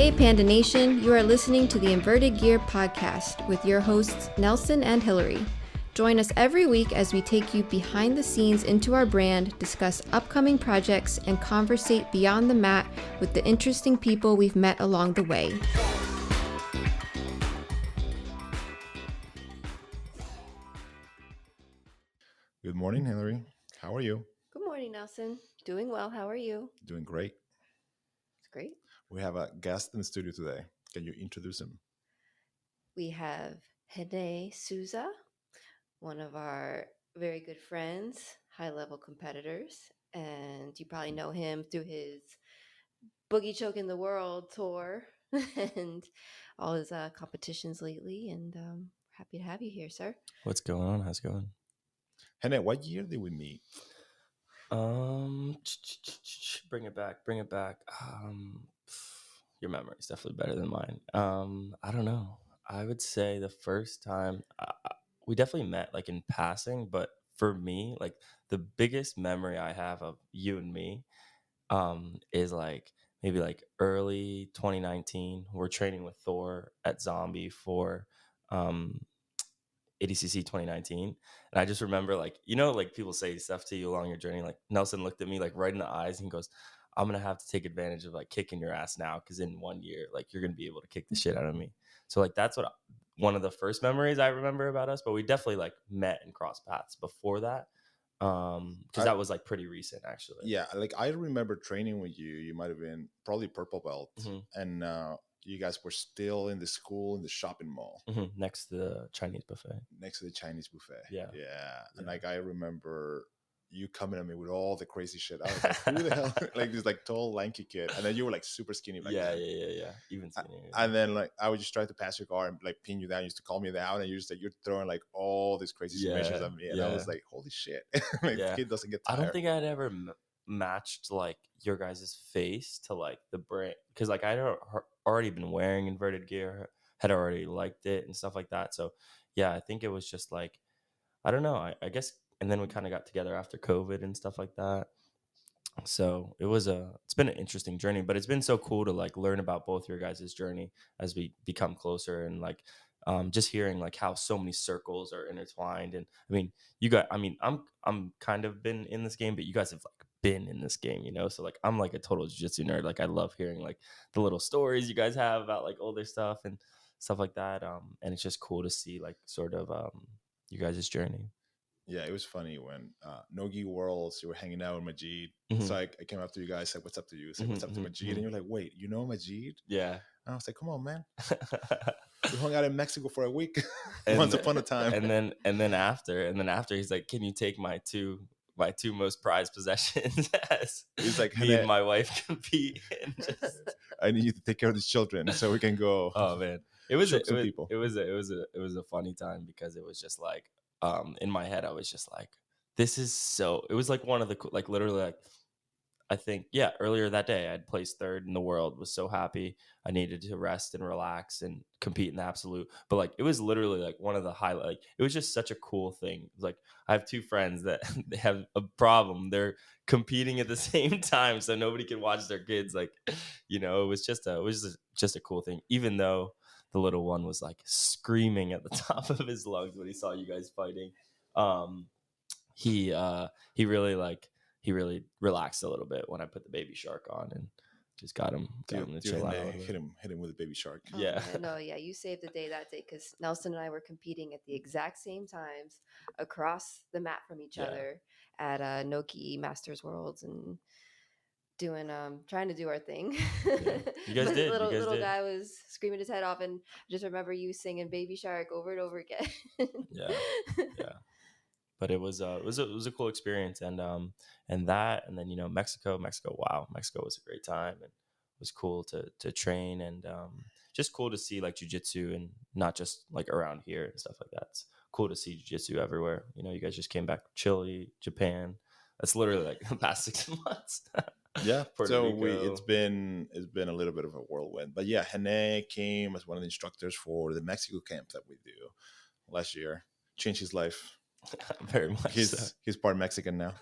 Hey Panda Nation, you are listening to the Inverted Gear podcast with your hosts Nelson and Hillary. Join us every week as we take you behind the scenes into our brand, discuss upcoming projects, and conversate beyond the mat with the interesting people we've met along the way. Good morning, Hillary. How are you? Good morning, Nelson. Doing well. How are you? Doing great. It's great. We have a guest in the studio today. Can you introduce him? We have Rene Sousa, one of our very good friends, high-level competitors, and you probably know him through his buggy-choking the world tour and all his competitions lately. And happy to have you here, sir. What's going on? How's it going? Hannah, what year did we meet? Bring it back. Your memory is definitely better than mine. I don't know. I would say the first time we definitely met like in passing, but for me, like the biggest memory I have of you and me, is like maybe like early 2019. We're training with Thor at Zombie for, ADCC 2019. And I just remember like, like people say stuff to you along your journey. Like Nelson looked at me like right in the eyes and he goes, I'm going to have to take advantage of like kicking your ass now. Cause in 1 year, like you're going to be able to kick the shit out of me. So like, that's one of the first memories I remember about us, but we definitely like met and crossed paths before that. Cause that was like pretty recent actually. Yeah, like I remember training with you. You might have been probably purple belt, and you guys were still in the school in the shopping mall Next to the Chinese buffet. next to the Chinese buffet. Yeah. And like I remember you coming at me with all the crazy shit. I was like, who the hell? Like this like tall, lanky kid, and then you were like super skinny back then. Yeah. Even skinnier. And then like I would just try to pass your car and like pin you down. You used to call me down, and you're throwing like all these crazy submissions at me, and I was like, holy shit! Like the kid doesn't get tired. I don't think I'd ever matched like your guys' face to like the brand, because like I'd already been wearing inverted gear, had already liked it and stuff like that. So yeah, I think it was just like, I don't know. I guess, and then we kind of got together after COVID and stuff like that. So it's been an interesting journey, but it's been so cool to like learn about both your guys' journey as we become closer, and like just hearing like how so many circles are intertwined. And I'm kind of been in this game, but you guys have like been in this game, so like I'm like a total jiu-jitsu nerd. Like I love hearing like the little stories you guys have about like older stuff and stuff like that. And it's just cool to see like sort of you guys' journey. Yeah, it was funny when Nogi Worlds, you were hanging out with Majid. So I came up to you guys, said, what's up to you? Said, what's up to Majid? And you're like, wait, you know Majid? Yeah. And I was like, come on, man. We hung out in Mexico for a week once upon a time. And then after he's like, can you take my two most prized possessions as he's like, me and my wife compete? And just... I need you to take care of these children so we can go. Oh man, it was a funny time, because it was just like, in my head I was just like, this is so, it was like one of the like literally like, I think, yeah, earlier that day I'd placed third in the world, was so happy. I needed to rest and relax and compete in the absolute. But like, it was literally like one of the highlights. Like, it was just such a cool thing. Like, I have two friends that they have a problem. They're competing at the same time, so nobody can watch their kids. Like, it was just a cool thing. Even though the little one was like screaming at the top of his lungs when he saw you guys fighting. He really relaxed a little bit when I put the baby shark on and just got him to chill out. Hit him with a baby shark. Oh, yeah. No, yeah, you saved the day that day, because Nelson and I were competing at the exact same times across the mat from each other at Noki Masters Worlds, and doing trying to do our thing. Yeah. You guys did. Little guy was screaming his head off, and I just remember you singing Baby Shark over and over again. Yeah. But it was a cool experience, and then Mexico. Wow, Mexico was a great time, and it was cool to train, and just cool to see like jiu-jitsu, and not just like around here and stuff like that. It's cool to see jiu-jitsu everywhere. You guys just came back from Chile, Japan. That's literally like the past 6 months. Yeah, so it's been a little bit of a whirlwind, but yeah, Rene came as one of the instructors for the Mexico camp that we do last year. Changed his life. Very much. He's part Mexican now.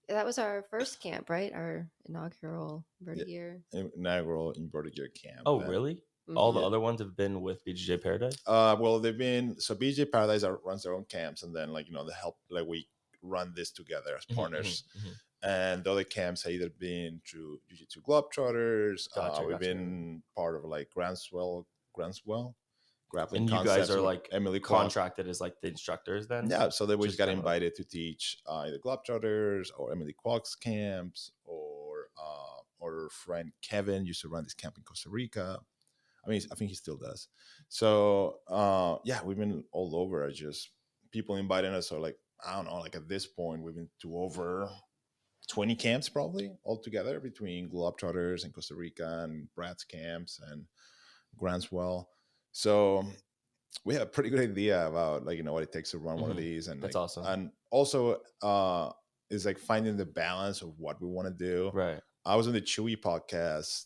That was our first camp, right? Our inaugural Yeah, Vertigear. inaugural inverted gear camp. Oh, really? All the Mm-hmm. Yeah. other ones have been with BJJ Paradise? Well, they've been so BJ Paradise runs their own camps, and then they help we run this together as Mhm, mhm, partners. mhm. And the other camps have either been through Jiu-Jitsu Globetrotters. We've Gotcha. been part of like Groundswell Grappling And you guys Concepts are with like Emily Kwok. contracted as like the instructors then? Yeah, so they just Just got kind of like, invited to teach either Globetrotters or Emily Kwok's camps, or our friend Kevin used to run this camp in Costa Rica. I mean, I think he still does. So yeah, we've been all over. It's just people inviting us. So like, I don't know, like at this point, we've been to over 20 camps probably altogether between Globetrotters and Costa Rica and Brad's camps and Grantswell. So we have a pretty good idea about what it takes to run one of these, and that's awesome. and also is like finding the balance of what we want to do. Right. I was on the Chewy podcast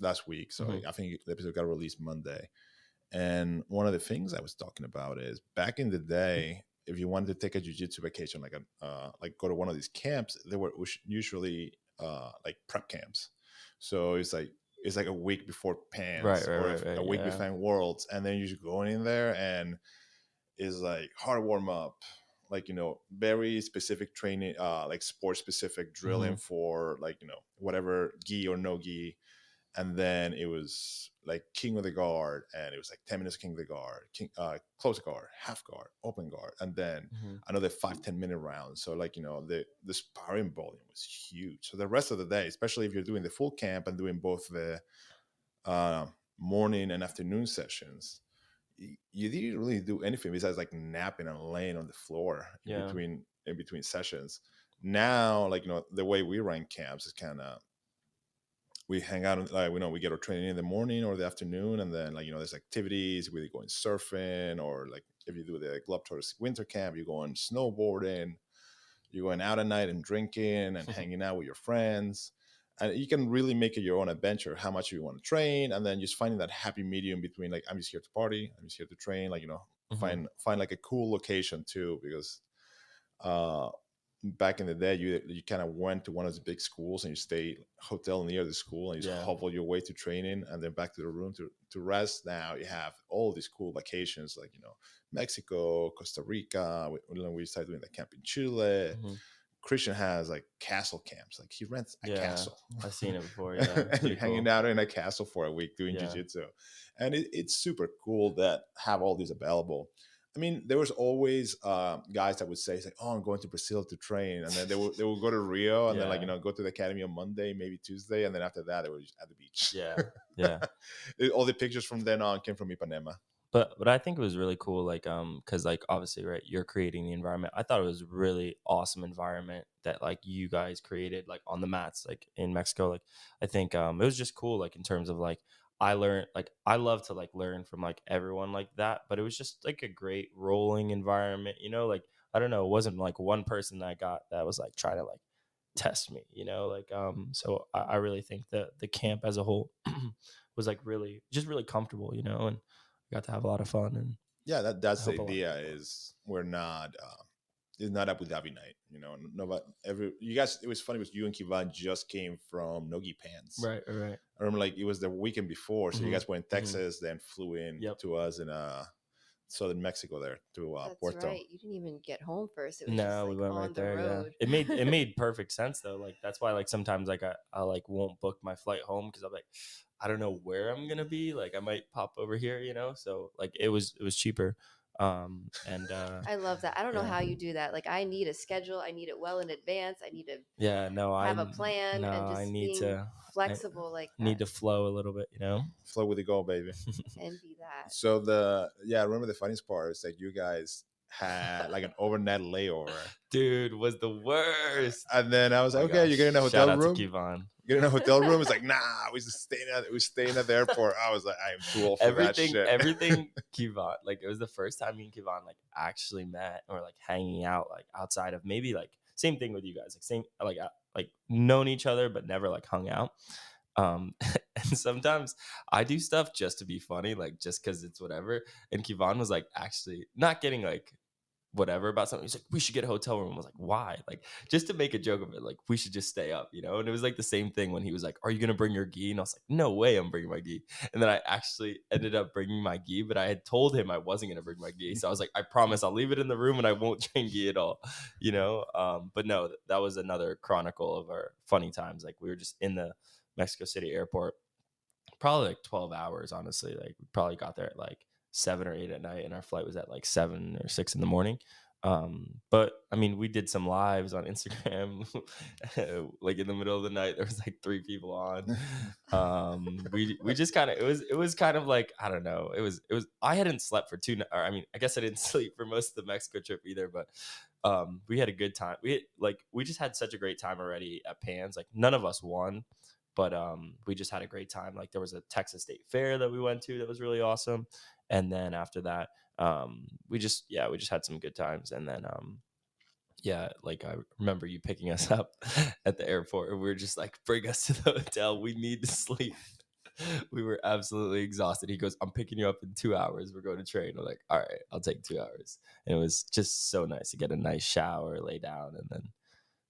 last week, so Mhm. I think the episode got released Monday. And one of the things I was talking about is back in the day, if you wanted to take a jiu-jitsu vacation, like go to one of these camps, they were usually like prep camps. So it's like a week before Right, Pans right, or right, right. a week Yeah. before Worlds, and then you're just going in there and is like hard warm up, like very specific training, like sport specific drilling Mhm. for whatever gi or no gi. And then it was like king of the guard, and it was like 10 minutes of king of the guard, close guard, half guard, open guard, and then Mhm. another 5-10 minute rounds. So the sparring volume was huge. So the rest of the day, especially if you're doing the full camp and doing both the uh, morning and afternoon sessions, you didn't really do anything besides like napping and laying on the floor Yeah. in between sessions. Now, the way we run camps is kind of, we hang out, we get our training in the morning or the afternoon, and then there's activities, we going surfing, or like if you do the Globetrotters winter camp, you're going snowboarding, you're going out at night and drinking and hanging out with your friends. And you can really make it your own adventure how much you want to train, and then just finding that happy medium between like, I'm just here to party, I'm just here to train, Mhm. find like a cool location too, because uh back in the day, you kind of went to one of the big schools and you stay hotel near the school and you just Yeah. hobble your way to training and then back to the room to rest. Now you have all these cool vacations, like Mexico, Costa Rica. We started doing the camp in Chile. Mhm. Christian has like castle camps, like he rents a Yeah. castle. I've seen it before. Yeah. It's And you're pretty hanging cool. out in a castle for a week doing Yeah. jiu-jitsu, and it's super cool that have all these available. I mean, there was always guys that would say, like, "Oh, I'm going to Brazil to train," and then they will go to Rio, and then Yeah. go to the academy on Monday, maybe Tuesday, and then after that they were just at the beach. Yeah. Yeah. All the pictures from then on came from Ipanema. But I think it was really cool, like because like obviously, right, you're creating the environment. I thought it was a really awesome environment that like you guys created, like on the mats, like in Mexico. Like I think it was just cool, like in terms of like I learned, like I love to like learn from like everyone like that, but it was just like a great rolling environment, like I don't know, it wasn't like one person that I got that was like trying to like test me, like so I really think that the camp as a whole was like really just really comfortable, and got to have a lot of fun, and Yeah, I that's the hope a lot of idea. people. Is we're not. It's not Abu Dhabi night, No, but you guys. It was funny because you and Kivan just came from Nogi Pants. Right. I remember like it was the weekend before, so you Hmm. guys were in Texas, then flew in Yep. to us in southern Mexico there to That's Puerto. right. You didn't even get home first. It was just No, we like went right on the there. Yeah, road. it made perfect sense though. Like that's why like sometimes like I like won't book my flight home because I'm like I don't know where I'm gonna be. Like I might pop over here, So like it was cheaper. And I love that. I don't know yeah. how you do that. Like I need a schedule. I need it well in advance. I need to Yeah, no, have a plan, and I just need being to I flexible like need that. to flow a little bit. Flow with the go, baby. Envy that. So I remember the funniest part is that you guys had like an overnight layover, Dude was the worst. and then I was Oh like, my okay, gosh. you're getting a Shout hotel out to room. Kivon. Get in a hotel room. It's like, nah, we staying at the airport. I was like, I am too old for that shit. Everything Kivon, like it was the first time me and Kivon like actually met or like hanging out like outside of maybe like same thing with you guys, like same like known each other but never like hung out. And sometimes I do stuff just to be funny, like just because it's whatever. And Kivon was like actually not getting like whatever about something. He's like, we should get a hotel room. I was like, why? Like, just to make a joke of it, like, we should just stay up, you know? And it was like the same thing when he was like, are you gonna bring your gi? And I was like, no way I'm bringing my gi. And then I actually ended up bringing my gi, but I had told him I wasn't gonna bring my gi. So I was like, I promise I'll leave it in the room and I won't train gi at all, you know? But no, that was another chronicle of our funny times. Like, we were just in the Mexico City airport, probably like 12 hours, honestly. Like, we probably got there at like 7 or 8 at night, and our flight was at like 7 or 6 in the morning. But I mean, we did some lives on Instagram. Like, in the middle of the night, there was like 3 people on. We just kind of, it was kind of like, I don't know, it was I hadn't slept for or I mean, I guess I didn't sleep for most of the Mexico trip either, but we had a good time. We just had such a great time already at Pans. Like, none of us won, but we just had a great time. Like, there was a Texas State Fair that we went to that was really awesome, and then after that, we just had some good times. And then yeah, like, I remember you picking us up at the airport, and we were just like, bring us to the hotel, we need to sleep. We were absolutely exhausted. He goes, I'm picking you up in 2 hours, we're going to train. I'm like, all right, I'll take 2 hours. And it was just so nice to get a nice shower, lay down, and then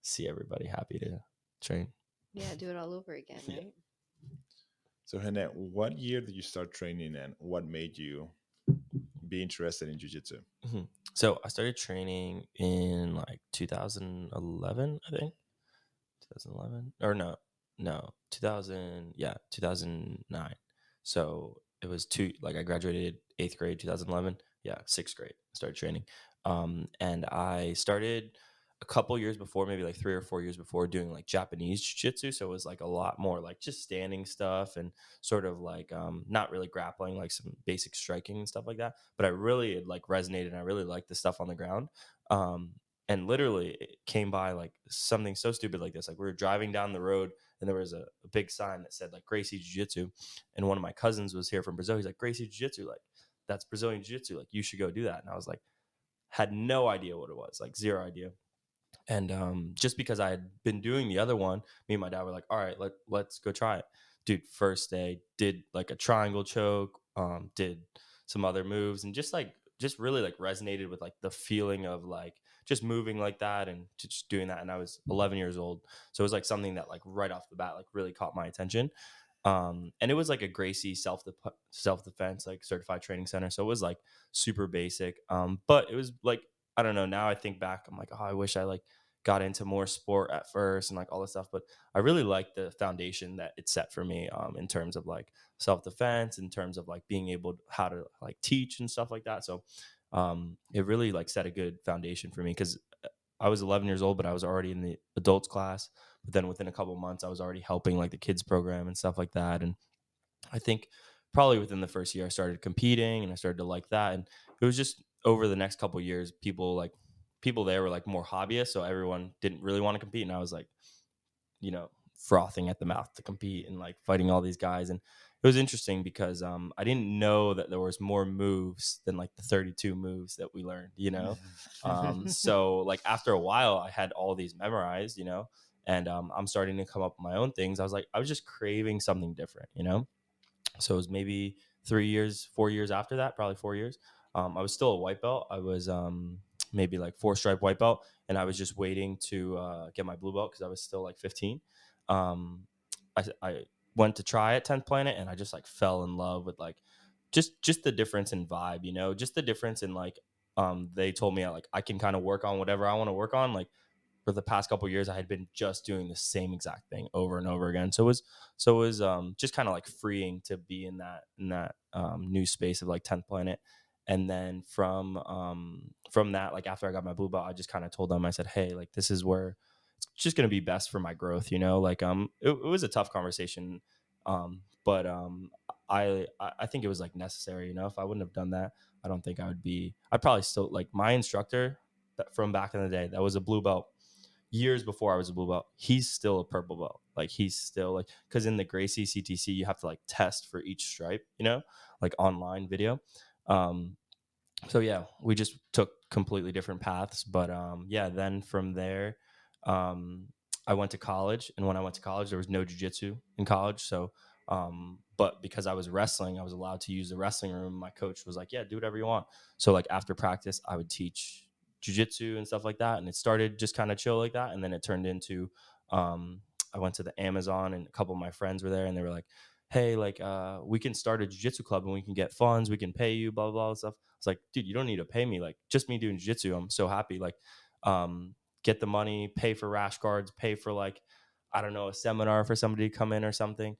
see everybody happy to train. Yeah, do it all over again, Yeah. right? So, Hene, what year did you start training, and what made you be interested in jiu-jitsu? Mhm. So I started training in like 2011, I think. 2011, or no, 2000, yeah, 2009. So it was like, I graduated 8th grade 2011. Yeah, 6th grade I started training. And I started a couple years before, maybe like 3 or 4 years before, doing like Japanese jiu-jitsu. So it was like a lot more like just standing stuff, and sort of like not really grappling, like some basic striking and stuff like that. But I really, it like resonated, and I really liked the stuff on the ground. um and literally, it came by like something so stupid like this. Like, we were driving down the road, and there was a big sign that said like Gracie Jiu-Jitsu. And one of my cousins was here from Brazil. He's like, Gracie Jiu-Jitsu, like, that's Brazilian Jiu-Jitsu, like, you should go do that. And I was like, had no idea what it was, like, zero idea. And just because I had been doing the other one, me and my dad were like, all right, let's go try it. Dude, first day, did like a triangle choke, did some other moves, and just really like resonated with like the feeling of like just moving like that and just doing that. And I was 11 years old. So it was like something that like right off the bat like really caught my attention. And it was like a Gracie self defense, like, certified training center. So it was like super basic. But it was like, I don't know. Now I think back, I'm like, oh, I wish I like got into more sport at first and like all this stuff. But I really like the foundation that it set for me, in terms of like self defense, in terms of like being able how to like teach and stuff like that. So it really like set a good foundation for me, because I was 11 years old, but I was already in the adults class. But then within a couple of months, I was already helping like the kids program and stuff like that. And I think probably within the first year, I started competing and I started to like that. And it was just over the next couple of years, people there were like more hobbyists. So everyone didn't really want to compete. And I was like, frothing at the mouth to compete and like fighting all these guys. And it was interesting because I didn't know that there was more moves than like the 32 moves that we learned. So like after a while, I had all these memorized. And I'm starting to come up with my own things. I was just craving something different. So it was maybe 3 years, 4 years after that, probably 4 years. I was still a white belt. I was maybe like 4 stripe white belt, and I was just waiting to get my blue belt because I was still like 15. Um, I went to try at 10th Planet, and I just like fell in love with like just the difference in vibe, just the difference in like they told me I can kind of work on whatever I want to work on. Like, for the past couple of years, I had been just doing the same exact thing over and over again. So it was just kind of like freeing to be in that new space of like 10th Planet. And then from that, like after I got my blue belt, I just kind of told them, I said, hey, like, this is where it's just going to be best for my growth. Like it was a tough conversation, but I think it was like necessary. If I wouldn't have done that, I don't think I'd probably still like my instructor from back in the day that was a blue belt years before I was a blue belt. He's still a purple belt. Like, he's still like, because in the Gracie CTC, you have to like test for each stripe, like online video. Um, so yeah, we just took completely different paths. But yeah, then from there, um, I went to college, and when I went to college, there was no jiu-jitsu in college. So, but because I was wrestling, I was allowed to use the wrestling room. My coach was like, "Yeah, do whatever you want." So like after practice, I would teach jiu-jitsu and stuff like that, and it started just kind of chill like that, and then it turned into I went to the Amazon, and a couple of my friends were there, and they were like, hey, like we can start a jiu-jitsu club and we can get funds, we can pay you, blah blah blah stuff. It's like, dude, you don't need to pay me. Like, just me doing jiu-jitsu, I'm so happy. Like, get the money, pay for rash guards, pay for like, I don't know, a seminar for somebody to come in or something.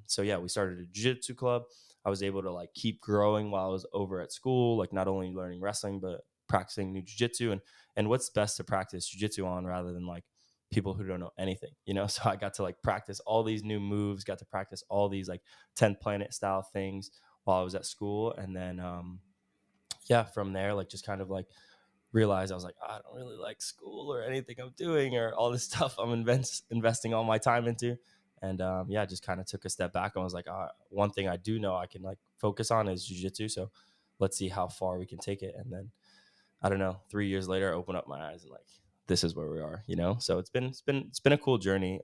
So yeah, we started a jiu-jitsu club. I was able to like keep growing while I was over at school, like not only learning wrestling but practicing new jiu-jitsu. And what's best to practice jiu-jitsu on rather than like people who don't know anything, you know? So I got to like practice all these new moves, got to practice all these like 10th planet style things while I was at school. And then yeah, from there, like just kind of like realized I was like, I don't really like school or anything I'm doing or all this stuff I'm investing all my time into. And yeah, just kind of took a step back and was like, one thing I do know I can like focus on is jujitsu. So let's see how far we can take it. And then I don't know, 3 years later, I open up my eyes and like, this is where we are, you know? So it's been a cool journey.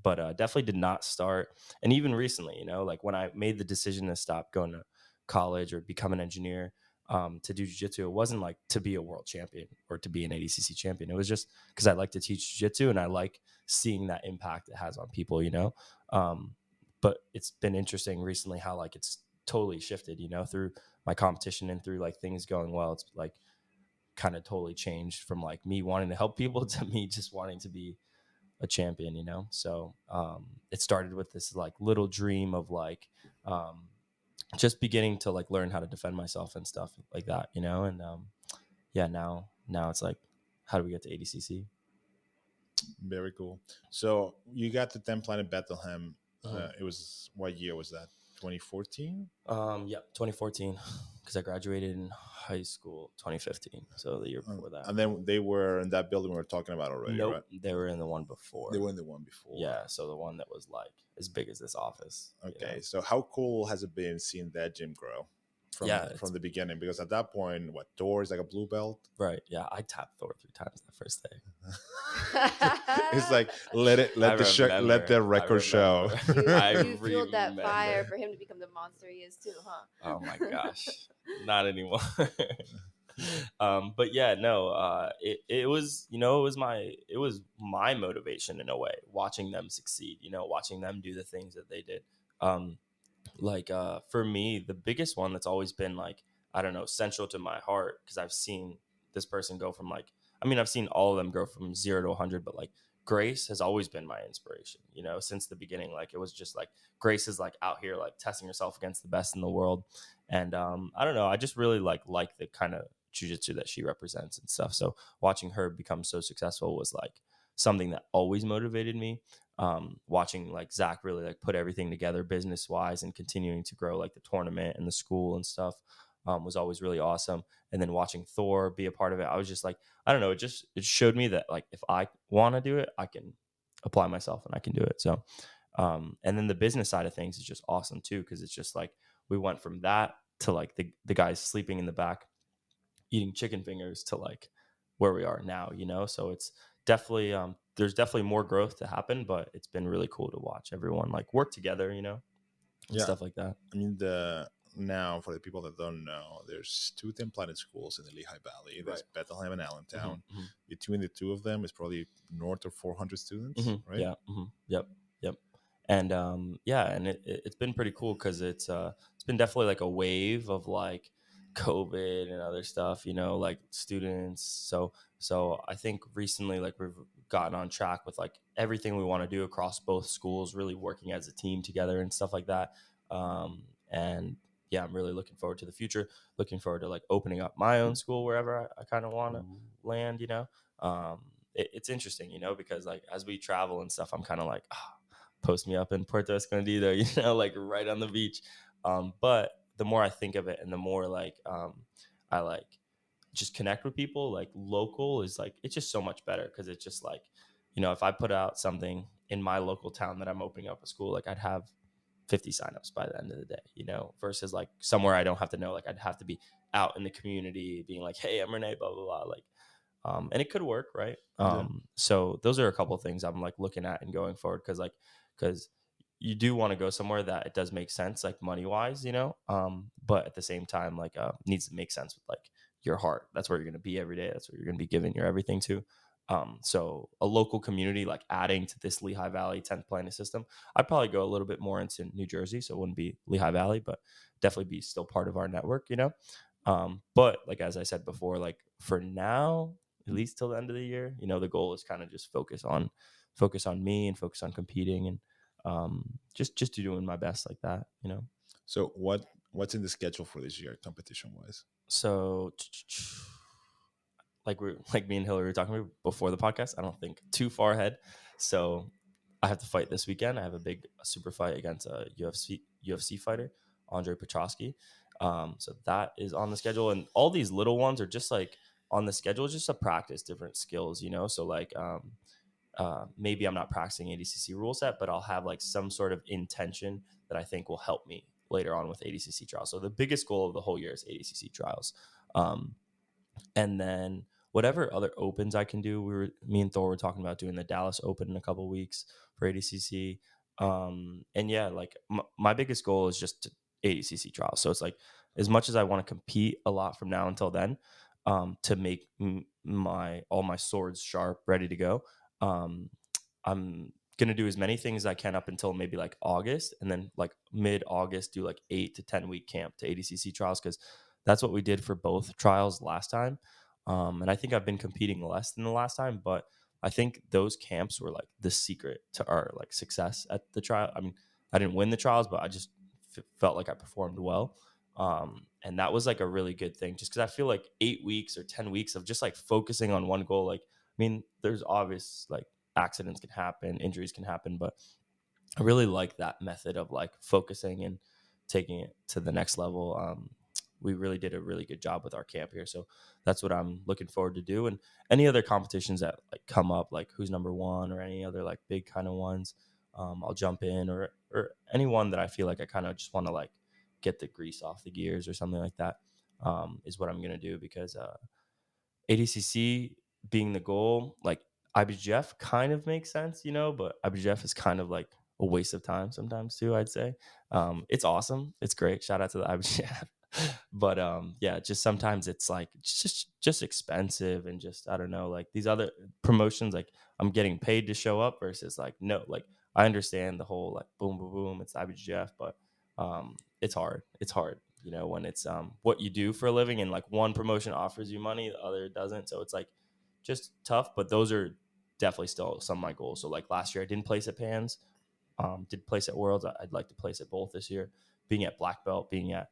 But definitely did not start. And even recently, you know, like when I made the decision to stop going to college or become an engineer, to do jiu-jitsu, it wasn't like to be a world champion or to be an ADCC champion. It was just because I like to teach jiu-jitsu and I like seeing that impact it has on people, you know? But it's been interesting recently how like it's totally shifted, you know, through my competition and through like things going well. It's like kind of totally changed from like me wanting to help people to me just wanting to be a champion, you know? So it started with this like little dream of like um, just beginning to like learn how to defend myself and stuff like that, you know? And yeah, now it's like, how do we get to ADCC? Very cool. So you got to 10 Planet Bethlehem. Mhm. It was, what year was that? 2014? Yeah, 2014, because I graduated in high school 2015, so the year before that. And then they were in that building we were talking about already, Nope, right? they were in the one before. They were in the one before. Yeah, so the one that was like as big as this office. You know? Okay, so how cool has it been seeing that gym grow Yeah, from the beginning? Because at that point, what, Thor is like a blue belt? right. Yeah, I tapped Thor 3 times that first day. It's like I let remember. the I record show. you I you fueled that fire remember. for him to become the monster he is too, huh? Oh my gosh, not anymore. But yeah, no. It was, you know, it was my motivation in a way, watching them succeed. You know, watching them do the things that they did. Um, like for me, the biggest one that's always been like, I don't know, central to my heart, because I've seen this person go from like, I mean, I've seen all of them go from 0 to 100, but like Grace has always been my inspiration, you know, since the beginning. Like it was just like Grace is like out here like testing herself against the best in the world. And I don't know, I just really like the kind of jujitsu that she represents and stuff. So watching her become so successful was like something that always motivated me. Watching like Zach really like put everything together business wise and continuing to grow like the tournament and the school and stuff, was always really awesome. And then watching Thor be a part of it, I was just like, I don't know, it showed me that like if I want to do it, I can apply myself and I can do it. So and then the business side of things is just awesome too, because it's just like we went from that to like the guys sleeping in the back eating chicken fingers to like where we are now, you know? So it's definitely, there's definitely more growth to happen, but it's been really cool to watch everyone like work together, you know, and Yeah, stuff like that. I mean, the now for the people that don't know, there's two 10 Planet schools in the Lehigh Valley. There's Right. Bethlehem and Allentown. Mm-hmm, Between the two of them, it's probably north of 400 students, mm-hmm, right? yeah. Yep. Yep. And yeah, and it's been pretty cool because it's been definitely like a wave of like COVID and other stuff, you know, like students. So I think recently like we've gotten on track with like everything we want to do across both schools, really working as a team together and stuff like that. And yeah, I'm really looking forward to the future. Looking forward to like opening up my own school wherever I kind of want to land, you know. It's interesting, you know, because like as we travel and stuff, I'm kind of like, post me up in Puerto Escondido, you know, like right on the beach. But the more I think of it and the more like I like just connect with people, like local is like, it's just so much better because it's just like, you know, if I put out something in my local town that I'm opening up a school, like I'd have 50 signups by the end of the day, you know, versus like somewhere I don't have to know, like I'd have to be out in the community being like, hey, I'm Rene, blah, blah, blah. Like, and it could work, right? Yeah. So those are a couple of things I'm like looking at and going forward because you do want to go somewhere that it does make sense, like money wise, you know, but at the same time, like needs to make sense with like your heart. That's where you're going to be every day. That's where you're going to be giving your everything to. So a local community, like adding to this Lehigh Valley 10th Planet system, I'd probably go a little bit more into New Jersey. So it wouldn't be Lehigh Valley, but definitely be still part of our network, you know? But like, as I said before, like for now, at least till the end of the year, you know, the goal is kind of just focus on me and focus on competing and just doing my best like that, you know? So what's in the schedule for this year, competition wise? So like me and Hillary were talking about before the podcast, I don't think too far ahead. So I have to fight this weekend. I have a big super fight against a UFC fighter, Andre Petrosky. So that is on the schedule, and all these little ones are just like on the schedule, just to practice different skills, you know. So like maybe I'm not practicing ADCC rule set, but I'll have like some sort of intention that I think will help me later on with ADCC trials. So the biggest goal of the whole year is ADCC trials. Um, and then whatever other opens I can do. Me and Thor were talking about doing the Dallas Open in a couple weeks for ADCC. And yeah, like my biggest goal is just ADCC trials. So it's like as much as I want to compete a lot from now until then, to make all my swords sharp, ready to go. I'm gonna do as many things as I can up until maybe like August, and then like mid August do like 8 to 10 week camp to ADCC trials because that's what we did for both trials last time. And I think I've been competing less than the last time, but I think those camps were like the secret to our like success at the trial. I mean, I didn't win the trials, but I just felt like I performed well. And that was like a really good thing just because I feel like 8 weeks or 10 weeks of just like focusing on one goal. Like, I mean, there's obvious like accidents can happen, injuries can happen, but I really like that method of like focusing and taking it to the next level. We really did a really good job with our camp here, so that's what I'm looking forward to do. And any other competitions that like come up, like who's number one or any other like big kind of ones, I'll jump in or anyone that I feel like I kind of just want to like get the grease off the gears or something like that. Is what I'm gonna do because ADCC being the goal, like IBJF kind of makes sense, you know, but IBJF is kind of like a waste of time sometimes too, I'd say. It's awesome. It's great. Shout out to the IBJF. But yeah, just sometimes it's like just expensive and just I don't know, like these other promotions, like I'm getting paid to show up versus like no, like I understand the whole like boom boom boom, it's IBJF, but it's hard. It's hard, you know, when it's what you do for a living and like one promotion offers you money, the other doesn't. So it's like just tough. But those are definitely still some of my goals. So like last year I didn't place at Pans, did place at Worlds. I'd like to place at both this year. Being at black belt, being at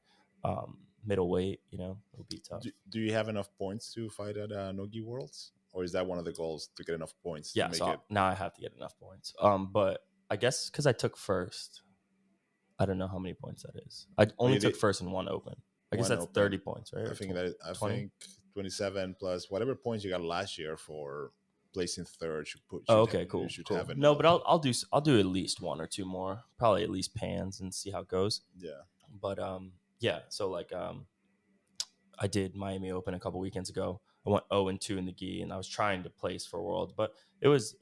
middleweight, you know, it would be tough. Do you have enough points to fight at Nogi Worlds, or is that one of the goals to get enough points to Yeah, make so it? now I have to get enough points. But I guess because I took first, I don't know how many points that is. I Oh, only you took did first in one open. I guess one that's open. 30 points, right? I Or think that I 20? think 27 plus whatever points you got last year for placing third Oh, should okay, you cool, should cool. have No, enough. but I'll do at least one or two more, probably at least Pans and see how it goes. Yeah, But yeah. So like I did Miami Open a couple weekends ago. I went 0-2 in the gi, and I was trying to place for World, but it was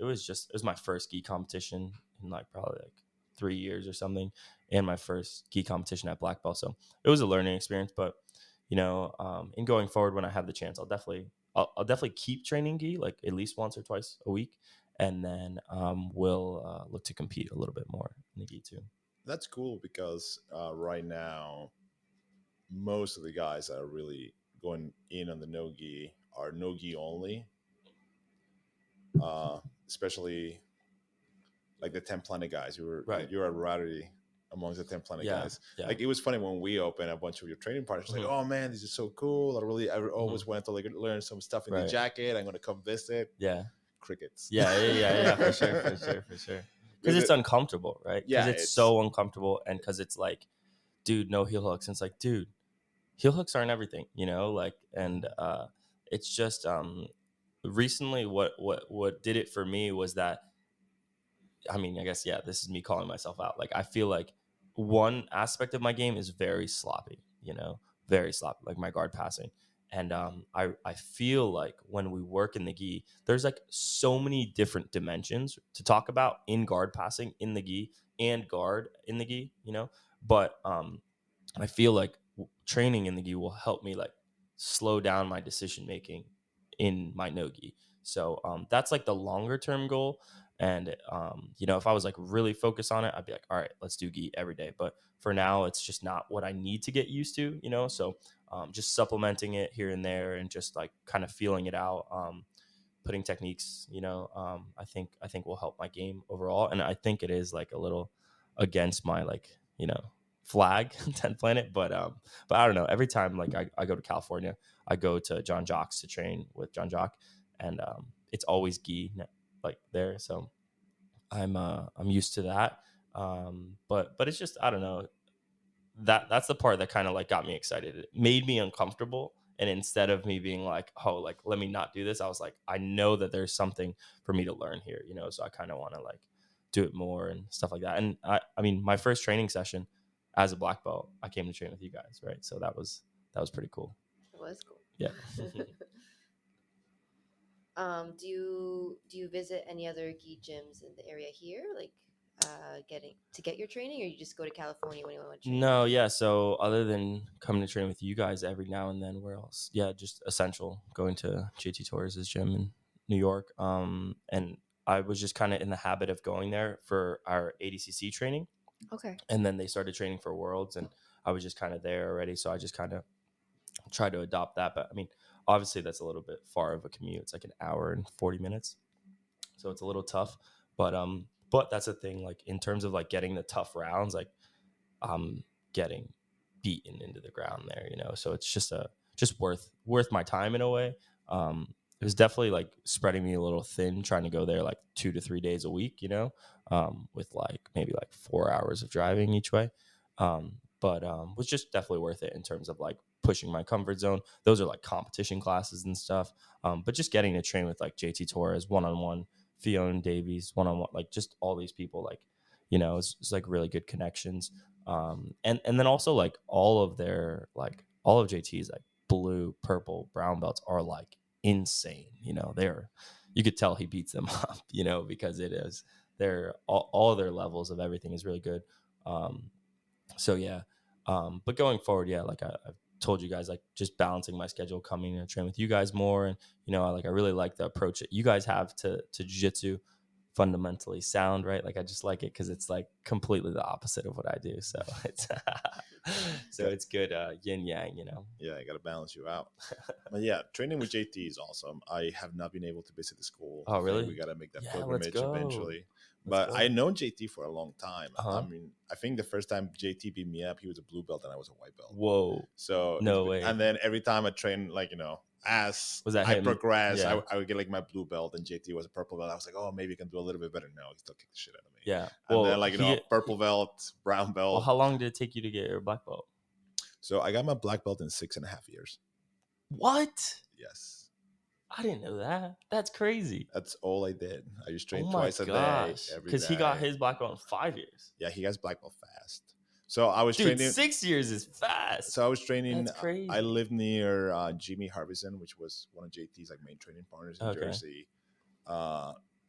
my first gi competition in like probably like 3 years or something, and my first gi competition at black belt. So it was a learning experience. But you know, in going forward, when I have the chance, I'll definitely keep training gi like at least once or twice a week, and then we'll look to compete a little bit more in the gi too. that's cool because right now most of the guys that are really going in on the no-gi are no-gi only, especially like the 10 planet guys. Right. You're a rarity amongst the 10 planet Yeah. guys. Yeah. Like it was funny when we opened a bunch of your training partners, like, Hmm. oh man, this is so cool. I Hmm. always wanted to like learn some stuff in the Right. jacket. I'm gonna come visit. Yeah. Crickets. Yeah, for sure, for sure, for sure. Because it's uncomfortable, right? Because Yeah, it's it's so uncomfortable, and because it's like, dude, no heel hooks. And it's like, dude, heel hooks aren't everything, you know. Like, and it's just recently what did it for me was that I mean, I guess yeah, this is me calling myself out. Like I feel like one aspect of my game is very sloppy, you know, very sloppy, like my guard passing. And I feel like when we work in the gi, there's like so many different dimensions to talk about in guard passing in the gi and guard in the gi, you know. But I feel like training in the gi will help me like slow down my decision making in my no-gi. So that's like the longer term goal. And if I was like really focused on it, I'd be like, all right, let's do gi every day. But for now, it's just not what I need to get used to, So just supplementing it here and there and just like kind of feeling it out. Putting techniques, I think will help my game overall. And I think it is like a little against my like, flag 10th planet. But I don't know. Every time like I go to California, I go to John Jock's to train with John Jock, and it's always gi like there. So I'm used to that. But it's just, I don't know, that's the part that kind of like got me excited. It made me uncomfortable, and instead of me being like, oh, like let me not do this, I was like, I know that there's something for me to learn here, so I kind of want to like do it more and stuff like that. And I mean, my first training session as a black belt, I came to train with you guys, right? So that was pretty cool. It was cool. Yeah. Do you visit any other gi gyms in the area here, like get your training, or you just go to California when you want to train? No, yeah. So other than coming to train with you guys every now and then, where else? Yeah, just Essential, going to JT Torres' gym in New York. And I was just kind of in the habit of going there for our ADCC training, Okay. and then they started training for Worlds, and I was just kind of there already, so I just kind of tried to adopt that. But I mean, obviously that's a little bit far of a commute. It's like an hour and 40 minutes, so it's a little tough. But that's the thing. Like in terms of like getting the tough rounds, like I'm getting beaten into the ground there, So it's just worth my time in a way. It was definitely like spreading me a little thin, trying to go there like 2 to 3 days a week, with like maybe like 4 hours of driving each way. But was just definitely worth it in terms of like pushing my comfort zone. Those are like competition classes and stuff. But just getting to train with like JT Torres one on one, Fiona Davies one on one, like just all these people, like it's like really good connections. And then also like all of JT's like blue, purple, brown belts are like insane. You could tell he beats them up, because it is they're all their levels of everything is really good. So yeah. But going forward, yeah, like I've told you guys, like just balancing my schedule, coming to train with you guys more, and I really like the approach that you guys have to jiu-jitsu. Fundamentally sound, right? Like I just like it because it's like completely the opposite of what I do. So it's good yin yang. Yeah, I got to balance you out. But yeah, training with JT is awesome. I have not been able to visit the school. Oh, really? We got to make that Yeah, let's pilgrimage go. eventually. Let's But go. I know JT for a long time. Uh-huh. I mean, I think the first time JT beat me up, he was a blue belt and I was a white belt. Whoa. So no way. And then every time I train, like as Was that I him? progress, Yeah. I would get like my blue belt, and JT was a purple belt. I was like, oh, maybe you can do a little bit better. No, he still kicked the shit out of me. Yeah. And then purple belt, brown belt. Well, how long did it take you to get your black belt? So I got my black belt in 6.5 years. What? Yes. I didn't know that. That's crazy. That's all I did. I just trained Oh twice a day. Because he got his black belt in 5 years. Yeah, he gets black belt fast. So I was training. 6 years is fast. So I was training. That's crazy. I lived near Jimmy Harbison, which was one of JT's like main training partners in Jersey.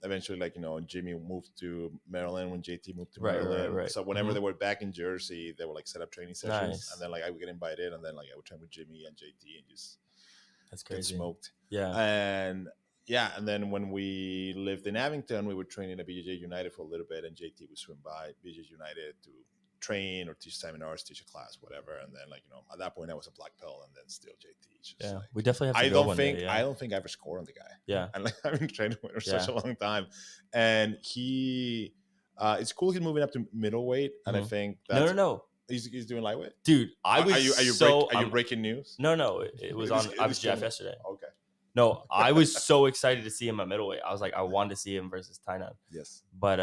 Eventually, Jimmy moved to Maryland when JT moved to Maryland. Right. So whenever they were back in Jersey, they would like set up training sessions, Nice. and then like I would get invited, and then like I would train with Jimmy and JT and just that's crazy. Get smoked. Yeah. And then when we lived in Abington, we were training at BJJ United for a little bit, and JT would swim by BJJ United to train or teach seminars, teach a class, whatever. And then at that point I was a black belt, and then still JT. We definitely have to go one day, I don't think I ever scored on the guy. Yeah. And I've been training with him for such a long time. And he it's cool he's moving up to middleweight, and I think that's No. He's doing lightweight. Dude, I was are you breaking news? No, it was on IBJJF yesterday. Okay. No, I was so excited to see him at middleweight. I was like, I wanted to see him versus Tainan. Yes. But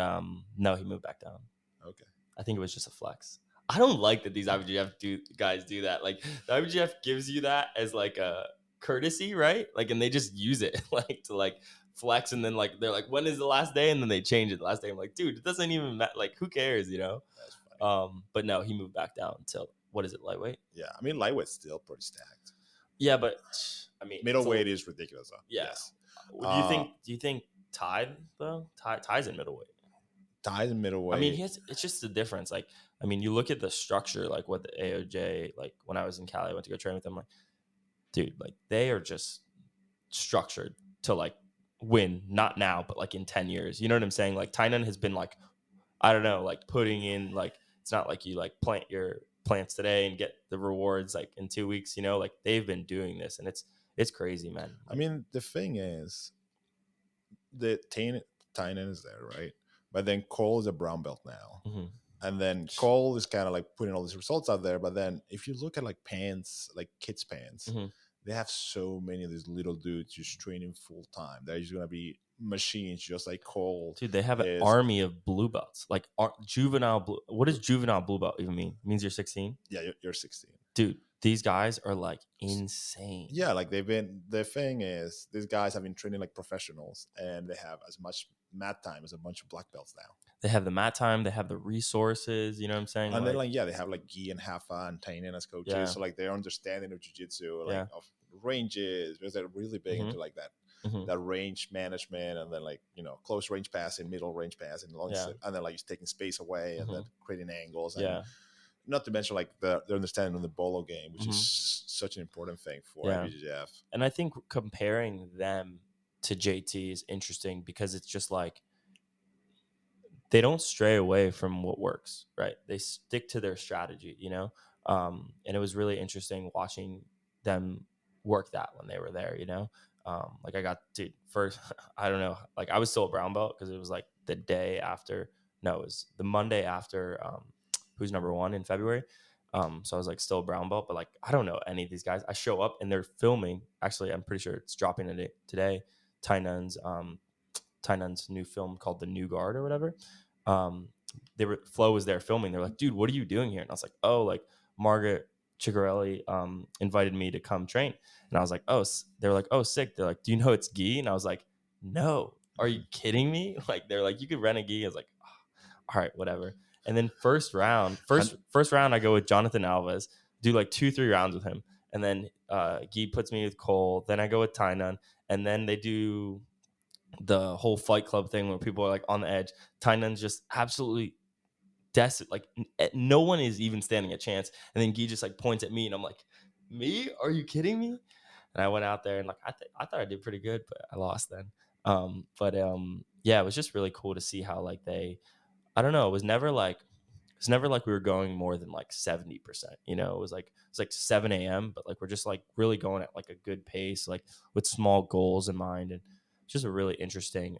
no, he moved back down. Okay. I think it was just a flex. I don't like that these IBJJF guys do that. Like the IBJJF gives you that as like a courtesy, right? Like, and they just use it like to like flex, and then like they're like, when is the last day? And then they change it the last day. I'm like, dude, it doesn't even matter. Like, who cares, That's funny. But no, he moved back down to, what is it, lightweight? Yeah, I mean lightweight's still pretty stacked. Yeah, but I mean middleweight is ridiculous though. Yeah. Yes. Do you think Tide though? Tide's in middleweight. Tide's in middleweight. I mean, it's just the difference. Like, I mean, you look at the structure, like what the AOJ, like when I was in Cali, I went to go train with them. Like, dude, like they are just structured to like win, not now, but like in 10 years. You know what I'm saying? Like Tainan has been like, I don't know, like putting in like, it's not like you like plant your plants today and get the rewards like in 2 weeks, you know, like they've been doing this and it's crazy, man. I Like, mean, the thing is, the Tynan is there, right? But then Cole is a brown belt now. mhm, And then Cole is kind of like putting all these results out there. But then if you look at like pants, like kids' pants, mhm. they have so many of these little dudes just training full time. They're just gonna be machines, just like Cole Dude, they have an is. army of blue belts, like juvenile blue. What does juvenile blue belt even mean? It means you're 16. Yeah, you're 16. Dude, these guys are like insane. Yeah, like they've been. The thing is, these guys have been training like professionals, and they have as much mat time as a bunch of black belts now. They have the mat time, they have the resources, you know what I'm saying? And then Like, like yeah, they have like Guy and Hafa and Tainan as coaches, yeah, so like their understanding of jiu-jitsu, like yeah. of ranges, because they're really big Hmm. into like that Hmm. that range management, and then like close range passing, middle range passing, long Yeah. and then like just taking space away and then Hmm. creating angles, and Yeah. not to mention like the understanding of the bolo game, which Hmm. is such an important thing for Yeah. IBJJF. And I think comparing them to JT is interesting because it's just like they don't stray away from what works, right? They stick to their strategy, you know? And it was really interesting watching them work that when they were there, you know? Like I got to first, I don't know, like I was still a brown belt because it was like the day after, no, it was the Monday after who's number one in February. So I was like still a brown belt, but like I don't know any of these guys. I show up and they're filming. Actually, I'm pretty sure it's dropping today. Tainan's new film called The New Guard or whatever. Um, Flo was there filming. They're like, dude, what are you doing here? And I was like, oh, like Margaret Chigarelli invited me to come train. And I was like, oh, they were like, oh, sick. They're like, do you know it's Guy? And I was like, no, are you kidding me? Like, they're like, you could rent a Guy. I was like, oh, all right, whatever. And then first round, I go with Jonathan Alves, do like 2-3 rounds with him. And then Guy puts me with Cole. Then I go with Tainan. And then they do the whole Fight Club thing where people are like on the edge. Tainan's just absolutely desperate. Like no one is even standing a chance. And then Guy just like points at me, and I'm like, "Me? Are you kidding me?" And I went out there and like I thought I did pretty good, but I lost then. Yeah, it was just really cool to see how like I don't know, it's never like we were going more than like 70%. You know, it was like 7 a.m., but like we're just like really going at like a good pace, like with small goals in mind, and it's just a really interesting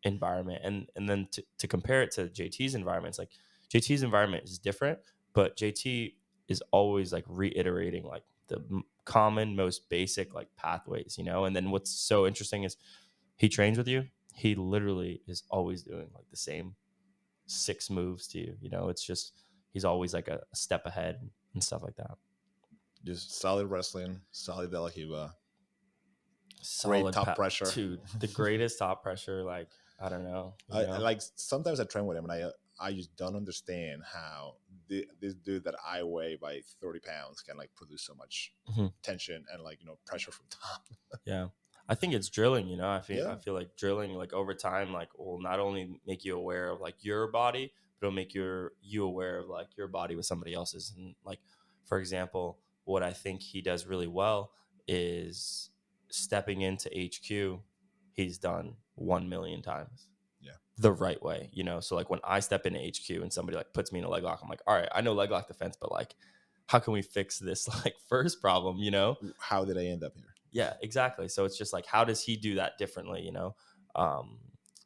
environment. And then to compare it to JT's environment, it's like JT's environment is different, but JT is always like reiterating like the common, most basic like pathways, you know. And then what's so interesting is he trains with you. He literally is always doing like the same 6 moves to you. You know, it's just he's always like a step ahead and stuff like that. Just solid wrestling, solid De La Hiva, great Solid top pressure. dude. The greatest top pressure. Like I don't know. I like sometimes I train with him, and I just don't understand how this dude that I weigh by 30 pounds can like produce so much Mhm. tension and like pressure from top. Yeah. I think it's drilling, you know. Yeah, I feel like drilling like over time like will not only make you aware of like your body, but it'll make you aware of like your body with somebody else's. And like for example, what I think he does really well is stepping into HQ, he's done 1 million times yeah. the right way, you know. So like when I step into HQ and somebody like puts me in a leg lock, I'm like, all right, I know leg lock defense, but like how can we fix this like first problem, you know? How did I end up here? Yeah, exactly. So it's just like, how does he do that differently, you know? Um,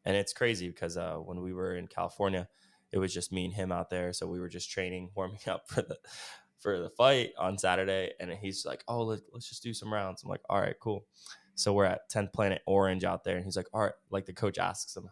and it's crazy because when we were in California, it was just me and him out there. So we were just training, warming up for the fight on Saturday. And he's like, oh, let's just do some rounds. I'm like, all right, cool. So we're at 10th Planet Orange out there. And he's like, all right, like the coach asks him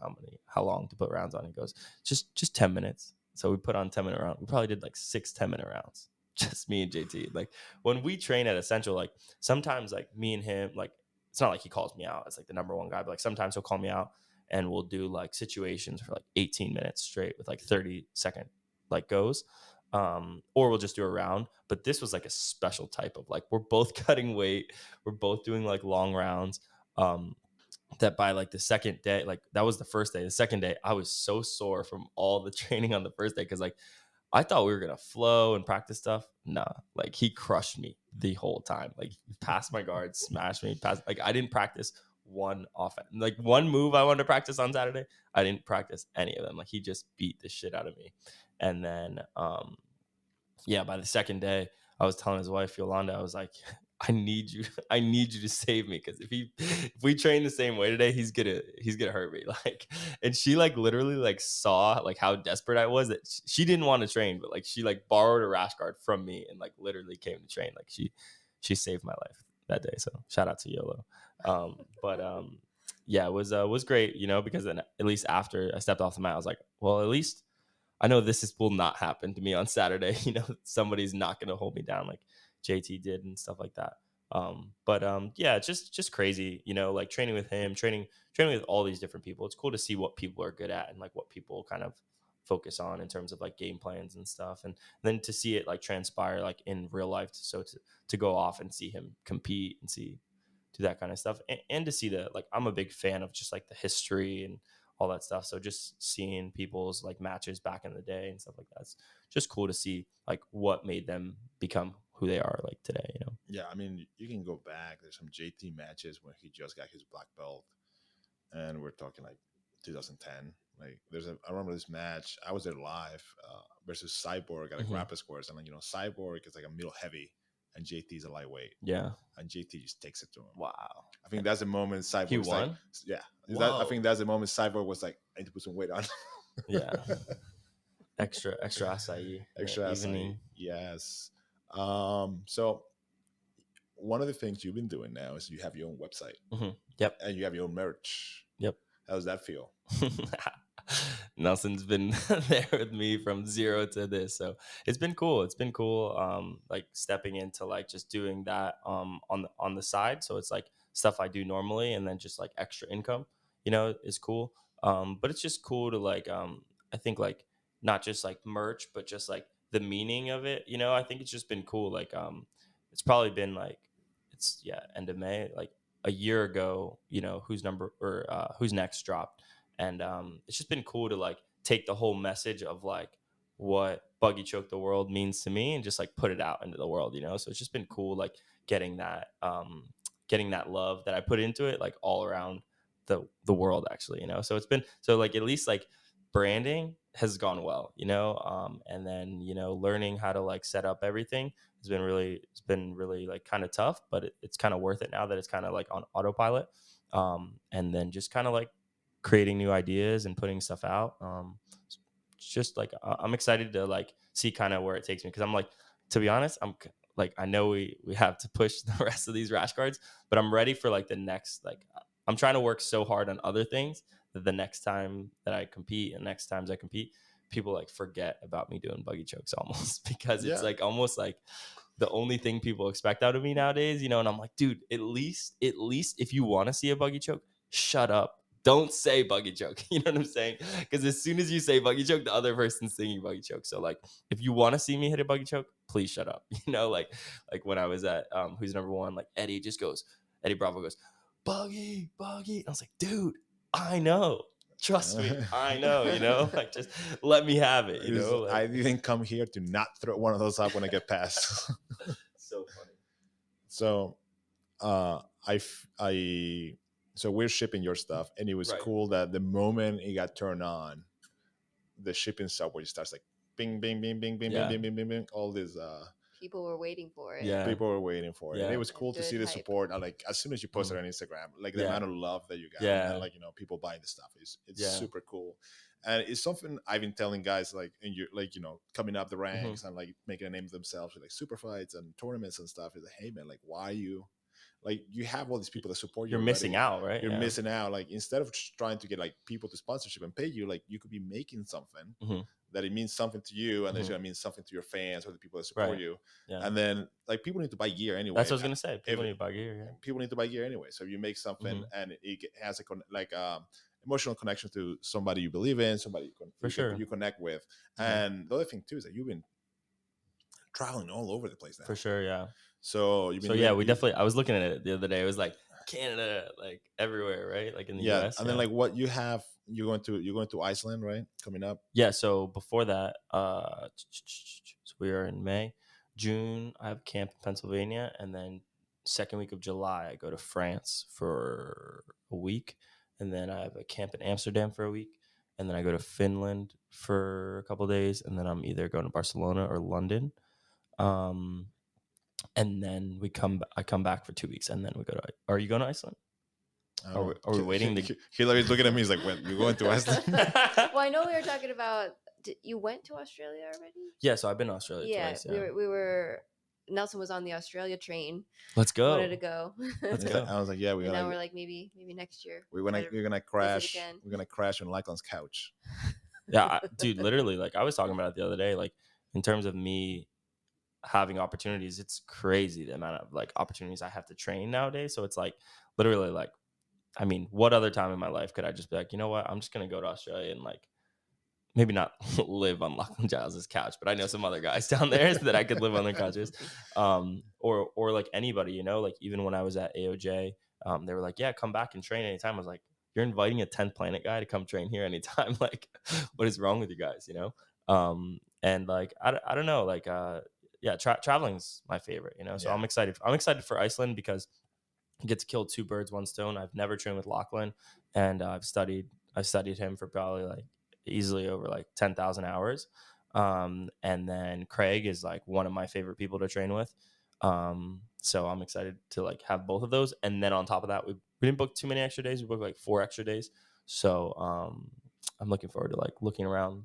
how long to put rounds on. He goes, just 10 minutes. So we put on 10-minute rounds. We probably did like 6 10-minute rounds. Just me and JT. Like when we train at Essential, like sometimes like me and him, like it's not like he calls me out as like the number one guy, but like sometimes he'll call me out and we'll do like situations for like 18 minutes straight with like 30-second like goes. Or we'll just do a round. But this was like a special type of like we're both cutting weight, we're both doing like long rounds. That by like the second day, like that was the first day. The second day, I was so sore from all the training on the first day because like I thought we were gonna flow and practice stuff. Nah, like he crushed me the whole time. Like passed my guard, smashed me, passed. Like I didn't practice one offense. Like one move I wanted to practice on Saturday, I didn't practice any of them. Like he just beat the shit out of me. And then yeah, by the second day, I was telling his wife Yolanda, I was like, I need you, I need you to save me, because if we train the same way today, he's gonna hurt me. Like, and she like literally like saw like how desperate I was, that she didn't want to train, but like she like borrowed a rash guard from me and like literally came to train. Like she saved my life that day. So shout out to Yolo. But yeah, it was great, you know, because then at least after I stepped off the mat, I was like, well, at least I know will not happen to me on Saturday. You know, somebody's not going to hold me down like JT did and stuff like that. But yeah, just crazy. You know, like training with him, training with all these different people. It's cool to see what people are good at and like what people kind of focus on in terms of like game plans and stuff, and then to see it like transpire like in real life. So to go off and see him compete and see do that kind of stuff, and to see the like, I'm a big fan of just like the history and all that stuff. So just seeing people's like matches back in the day and stuff like that, it's just cool to see like what made them become who they are like today, you know. Yeah, I mean, you can go back. There's some JT matches when he just got his black belt, and we're talking like 2010. Like, I remember this match. I was there live versus Cyborg at a Mm-hmm. Grappa Squares, and like, Cyborg is like a middle heavy, and JT is a lightweight, Yeah. and JT just takes it to him. Wow. I think that's the moment Cyborg He was like, won. yeah. I think Whoa. that's the moment Cyborg was like, I need to put some weight on. Yeah. Extra acai in the Extra acai, evening. yes. So one of the things you've been doing now is you have your own website Mm-hmm. Yep. and you have your own merch. Yep. How does that feel? Nelson's been there with me from zero to this, so it's been cool. It's been cool, like stepping into like just doing that on the side. So it's like stuff I do normally, and then just like extra income, you know, is cool. But it's just cool to like I think like not just like merch, but just like the meaning of it. You know, I think it's just been cool. Like it's probably been like it's yeah end of May, like a year ago. You know, who's next dropped, and it's just been cool to like take the whole message of like what buggy choke the world means to me and just like put it out into the world, you know. So it's just been cool like getting that love that I put into it like all around the world, actually, you know. So it's been so like at least like branding has gone well, you know. And then, you know, learning how to like set up everything it's been really like kind of tough, but it's kind of worth it now that it's kind of like on autopilot. And then just kind of like creating new ideas and putting stuff out. It's just like I'm excited to like see kind of where it takes me, because I'm like, to be honest, like, I know we have to push the rest of these rash guards, but I'm ready for like the next, like I'm trying to work so hard on other things that the next time that I compete and next times I compete, people like forget about me doing buggy chokes almost because it's Yeah. like almost like the only thing people expect out of me nowadays, you know. And I'm like, dude, at least if you want to see a buggy choke, shut up. Don't say buggy choke. You know what I'm saying? Because as soon as you say buggy choke, the other person's singing buggy choke. So like, if you want to see me hit a buggy choke, please shut up. You know, like when I was at Who's Number One, like Eddie Bravo goes, buggy, buggy. And I was like, dude, I know. Trust me, I know, you know, like just let me have it, you know, like I didn't come here to not throw one of those up when I get past. so funny. So uh I f- I so we're shipping your stuff, and it was Right. cool that the moment it got turned on, the shipping software starts like bing bing bing bing bing Yeah. bing bing bing bing, all this People were waiting for it. Yeah. people were waiting for it, and it Yeah. was cool to Good see the hype. support. Like, as soon as you posted Mhm. on Instagram, like the Yeah. amount of love that you got, Yeah. and like, people buying the stuff, it's Yeah. super cool. And it's something I've been telling guys, like, in your, like, coming up the Mm-hmm. ranks and like making a name of themselves with like super fights and tournaments and stuff, is like, hey man, like, why you, like, you have all these people that support you You're missing already. out, right? You're Yeah. missing out. Like, instead of just trying to get like people to sponsorship and pay you, like, you could be making something Mm-hmm. that it means something to you, and it's Mhm. going to mean something to your fans or the people that support Right. you. Yeah. And then, like, people need to buy gear anyway. That's what I was gonna say. People If- need to buy gear. people need to buy gear anyway. So if you make something Mhm. and it has a emotional connection to somebody you believe in, somebody For sure. you connect with. Mhm. And the other thing too is that you've been traveling all over the place now. For sure. Yeah. So you've been So yeah, we definitely. I was looking at it the other day. It was like Canada, like everywhere, right? Like in the Yeah, US. and then like what you have, you're going to Iceland, right? Coming up. Yeah, so before that, so we are in May. June, I have camp in Pennsylvania, and then second week of July, I go to France for a week, and then I have a camp in Amsterdam for a week, and then I go to Finland for a couple days, and then I'm either going to Barcelona or London. Um, and then I come back for 2 weeks, and then we go to. Are you going to Iceland? I don't know. Are we waiting to? Hillary's looking at me. He's like, "When you going to Iceland?" Well, I know we were talking about. You went to Australia already? Yeah, so I've been to Australia Yeah, twice. we were. Nelson was on the Australia train. Let's go. Wanted to go. Let's He's go. like, I was like, "Yeah, And now we're like maybe next year. we're gonna visit crash. again. We're gonna crash on Lycon's couch." Yeah, dude, literally, like I was talking about it the other day, like in terms of me having opportunities, it's crazy the amount of like opportunities I have to train nowadays. So it's like literally like, I mean, what other time in my life could I just be like, you know what, I'm just gonna go to Australia and like maybe not live on Lachlan Giles's couch, but I know some other guys down there that I could live on their couches. Or like anybody, you know, like even when I was at AOJ, they were like, yeah, come back and train anytime. I was like, you're inviting a 10th planet guy to come train here anytime. Like, what is wrong with you guys, you know? And like, I don't know, like, yeah, traveling's my favorite, you know? So Yeah. I'm excited. I'm excited for Iceland because you get to kill two birds, one stone. I've never trained with Lachlan, and I've studied him for probably like easily over like 10,000 hours. And then Craig is like one of my favorite people to train with. So I'm excited to like have both of those. And then on top of that, we didn't book too many extra days. We booked like 4 extra days. So I'm looking forward to like looking around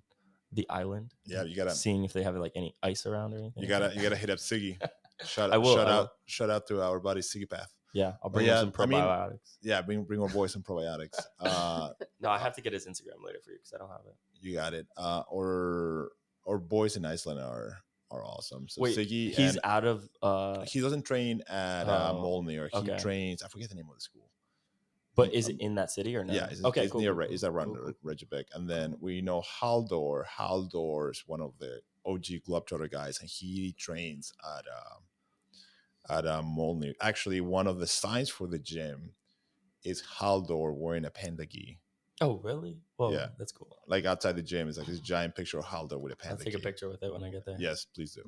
the island. Yeah, you gotta seeing if they have like any ice around or anything. you gotta hit up Siggy. I will. Shout out to our buddy Siggy Path. Yeah, I'll bring him some probiotics. Yeah, bring our boy some probiotics. No, I have to get his Instagram later for you because I don't have it. You got it. Or boys in Iceland are awesome. So Wait, Siggy, he's out of. he doesn't train at Molnir. He trains. I forget the name of the school. But is it in that city or no? Yeah, it's, okay, it's cool, near. cool, It's around cool. Reykjavik, and then we know Haldor. Haldor is one of the OG globetrotter guys, and he trains at Molnir. Actually, one of the signs for the gym is Haldor wearing a panda gi. Oh, really? Whoa, Yeah, that's cool. Like outside the gym, it's like this giant picture of Haldor with a panda. I'll take a picture with it when I get there. Yes, please do.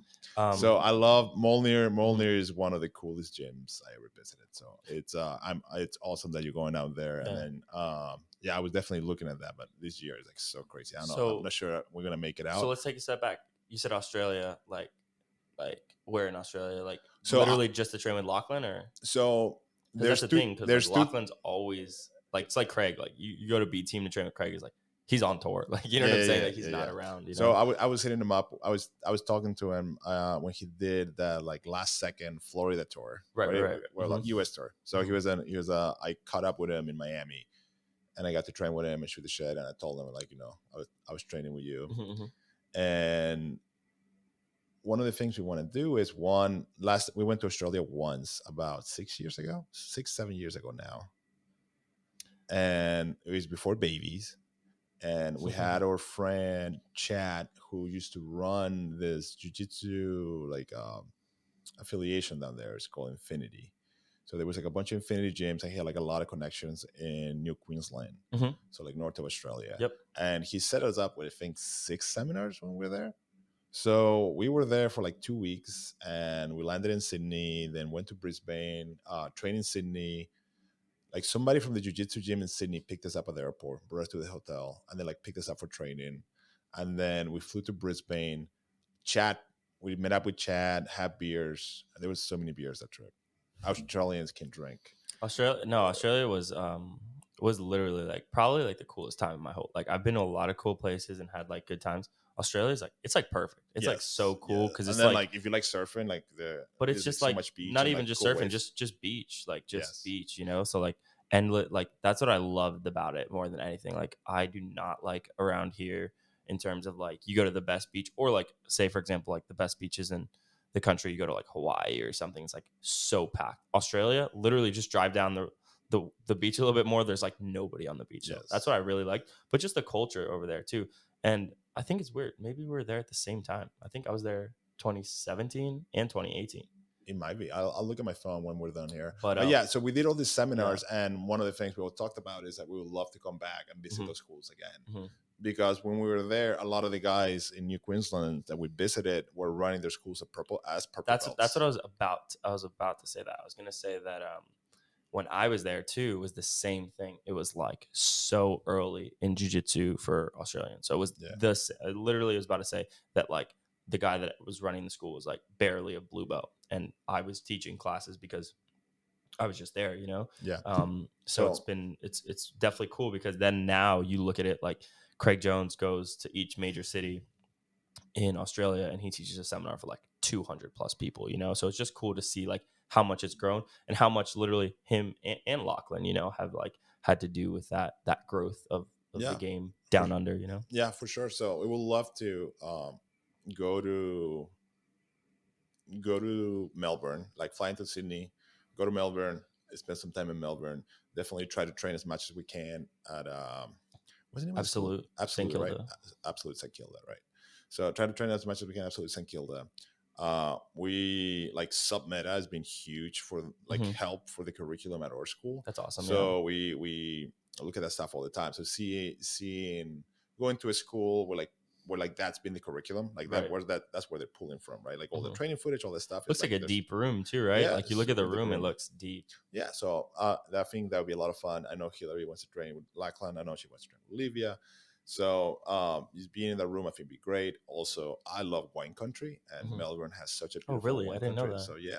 So I love Molnir. Molnir is one of the coolest gyms I ever visited. So it's it's awesome that you're going out there. Yeah. And then I was definitely looking at that, but this year is like so crazy. I don't know. So- I'm not sure we're gonna make it out. So let's take a step back. You said Australia, like where in Australia? Like So literally just to train with Lachlan, or so 'cause that's the thing because like, Lachlan's always like it's like Craig. Like you go to B team to train with Craig is like he's on tour. Like you know what I'm saying? Like he's not around. You know? So I was hitting him up. I was talking to him when he did the like last second Florida tour, right. Well, like US tour. So he was I caught up with him in Miami, and I got to train with him and shoot the shit. And I told him like, you know, I was training with you, and one of the things we want to do is we went to Australia once about 7 years ago now, and it was before babies. And we had our friend Chad, who used to run this jiu-jitsu like affiliation down there. It's called Infinity. So there was like a bunch of Infinity gyms. I had like a lot of connections in New Queensland, so like north of Australia. Yep. And he set us up with I think 6 seminars when we were there. So we were there for like 2 weeks, and we landed in Sydney, then went to Brisbane, trained in Sydney. Like somebody from the jiu-jitsu gym in Sydney picked us up at the airport, brought us to the hotel, and then like picked us up for training. And then we flew to Brisbane. We met up with Chad, had beers. There was so many beers that trip. Australians can drink. Australia was literally like probably like the coolest time of my whole like I've been to a lot of cool places and had like good times. Australia's like it's like perfect. It's like so cool because it's like if you like surfing, like but it's just like so much beach not even just surfing, just beach, like just beach, you know. So like and like that's what I loved about it more than anything. Like I do not like around here in terms of like you go to the best beach or like say for example like the best beaches in the country, you go to like Hawaii or something, it's like so packed. Australia, literally just drive down the beach a little bit more, there's like nobody on the beach. So that's what I really liked, but just the culture over there too. And I think it's weird, maybe we were there at the same time. I think I was there 2017 and 2018. It might be. I'll look at my phone when we're done here. But Yeah, so we did all these seminars, and one of the things we all talked about is that we would love to come back and visit those schools again. Because when we were there, a lot of the guys in New Queensland that we visited were running their schools at purple belts. That's what I was about. I was about to say that. I was going to say that when I was there too, it was the same thing. It was like so early in jiu-jitsu for Australians. So it was this. I literally was about to say that like the guy that was running the school was like barely a blue belt, and I was teaching classes because I was just there, you know. Yeah. So it's definitely cool because then now you look at it like Craig Jones goes to each major city in Australia and he teaches a seminar for like 200 plus people, you know. So it's just cool to see like how much it's grown and how much literally him and Lachlan, you know, have like had to do with that growth of the game down under, you know. Yeah, for sure. So we would love to go to Melbourne, like fly into Sydney, go to Melbourne, spend some time in Melbourne. Definitely try to train as much as we can at what's the name of the school? Absolute, right? Absolute St Kilda, right? So try to train as much as we can. Absolute St Kilda. We like submeta has been huge for like help for the curriculum at our school. That's awesome. So we look at that stuff all the time. So seeing going to a school where like that's been the curriculum, like that that's where they're pulling from, right? Like all the training footage, all this stuff. Looks like a deep room too, right? Yeah, like you look at the room, it looks deep. Yeah, so I think that would be a lot of fun. I know Hillary wants to train with Lachlan. I know she wants to train with Olivia. So just being in that room, I think, would be great. Also, I love wine country, and Melbourne has such a beautiful wine I didn't country. know that. So yeah,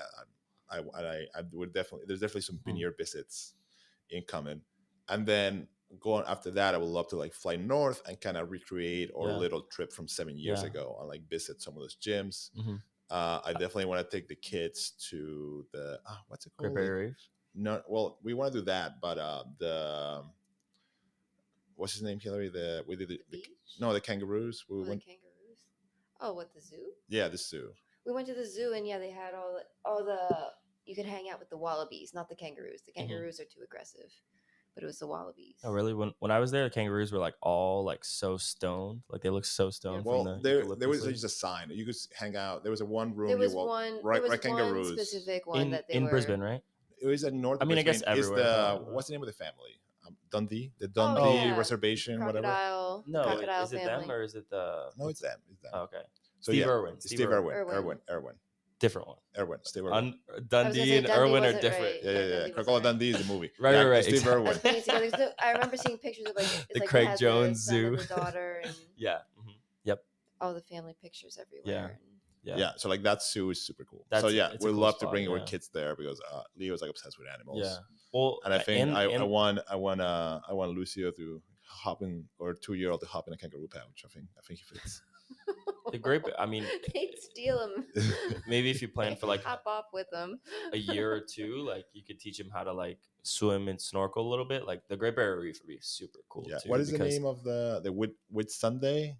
I would definitely. There's definitely some vineyard visits incoming, and then going after that, I would love to like fly north and kind of recreate our little trip from 7 years ago and like visit some of those gyms. I definitely want to take the kids to the what's it called? Great Barrier Reef? No, well, we want to do that, but the what's his name, Hillary? We did the kangaroos. We went the kangaroos. Oh, what, the zoo? Yeah, the zoo. We went to the zoo, and they had all the you could hang out with the wallabies, not the kangaroos. The kangaroos are too aggressive, but it was the wallabies. Oh, really? When I was there, the kangaroos were like all like so stoned. Like they look so stoned. Well, there was just a sign. You could hang out. There was one room. There was one kangaroos. Specific one that they in were Brisbane, right? It was at North. I mean, Brisbane. I guess everywhere. What's the name of the family? Dundee, the Dundee reservation, crocodile, whatever. No, crocodile is it family. them or is it the? No, it's them. It's them. Oh, okay. So Steve Irwin. Steve Irwin. Different one. Irwin. Steve Irwin. Dundee and Irwin are different. Right. Yeah. Crocodile Dundee is the movie. Right. Steve Irwin. I remember seeing pictures of like the Craig Jones Zoo. The daughter. And Yeah. Yep. All the family pictures everywhere. Yeah. So like that zoo is super cool. We'd love to bring our kids there because Leo's like obsessed with animals. Yeah. Well, and I think I want Lucio to hop in, or 2-year-old to hop in a kangaroo pouch. I think he fits. The great. I mean, they'd steal him. Maybe if you plan for like hop off with them a year or two, like you could teach him how to like swim and snorkel a little bit. Like the Great Barrier Reef would be super cool. Yeah. Too, what is the name of the Whit Sunday?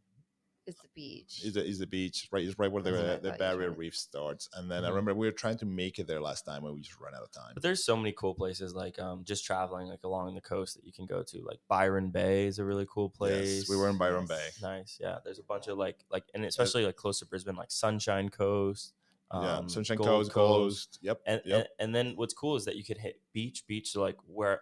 It's the beach. Is the beach, right? It's right where the barrier reef starts. And then I remember we were trying to make it there last time and we just ran out of time. But there's so many cool places like just traveling like along the coast that you can go to. Like Byron Bay is a really cool place. Yes, we were in Byron Bay. Nice. Yeah. There's a bunch of like and especially like close to Brisbane, like Sunshine Coast. Sunshine Gold Coast. Yep. And then what's cool is that you could hit beach. So like where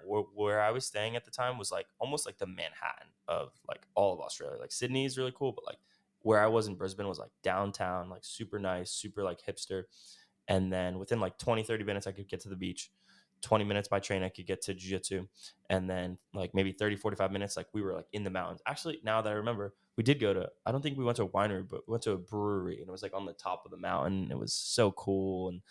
I was staying at the time was like almost like the Manhattan of like all of Australia. Like Sydney is really cool, but like where I was in Brisbane was like downtown, like super nice, super like hipster. And then within like 20-30 minutes I could get to the beach. 20 minutes by train I could get to jiu-jitsu. And then like maybe 30-45 minutes like we were like in the mountains. Actually, now that I remember, we did go to, I don't think we went to a winery, but we went to a brewery, and it was like on the top of the mountain. It was so cool. And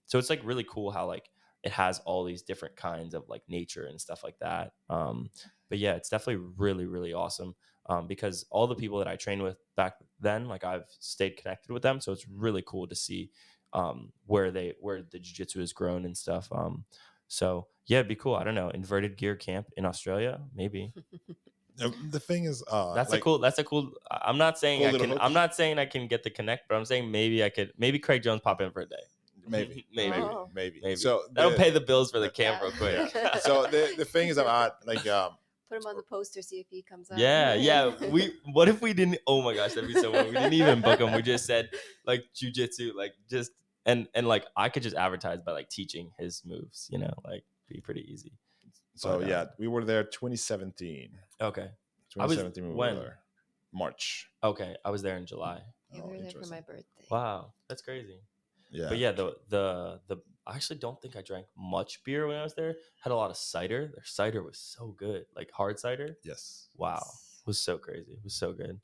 so it's like really cool how like it has all these different kinds of like nature and stuff like that. But yeah, it's definitely really, really awesome. Because all the people that I trained with back then, like I've stayed connected with them. So it's really cool to see where the jiu-jitsu has grown and stuff. So yeah, it'd be cool. I don't know, inverted gear camp in Australia, maybe. The thing is, that's a cool. I'm not saying I'm not saying I can get the connect, but I'm saying maybe Craig Jones pop in for a day. Maybe. So that'll pay the bills for the camp real quick. Yeah. So the thing is about like put him on the poster, see if he comes out. Yeah. What if we didn't? Oh my gosh, that'd be so funny. We didn't even book him. We just said like jiu-jitsu, like just and like I could just advertise by like teaching his moves, you know, like be pretty easy. So But yeah, we were there 2017. okay, I was 2017 we were when there. March. okay, I was there in July. Yeah, Oh, we were there for interesting. my birthday. Wow, that's crazy. Yeah. But yeah, the I actually don't think I drank much beer when I was there. Had a lot of cider. Their cider was so good, like hard cider. Yes. Wow, Yes. it was so crazy. It was so good.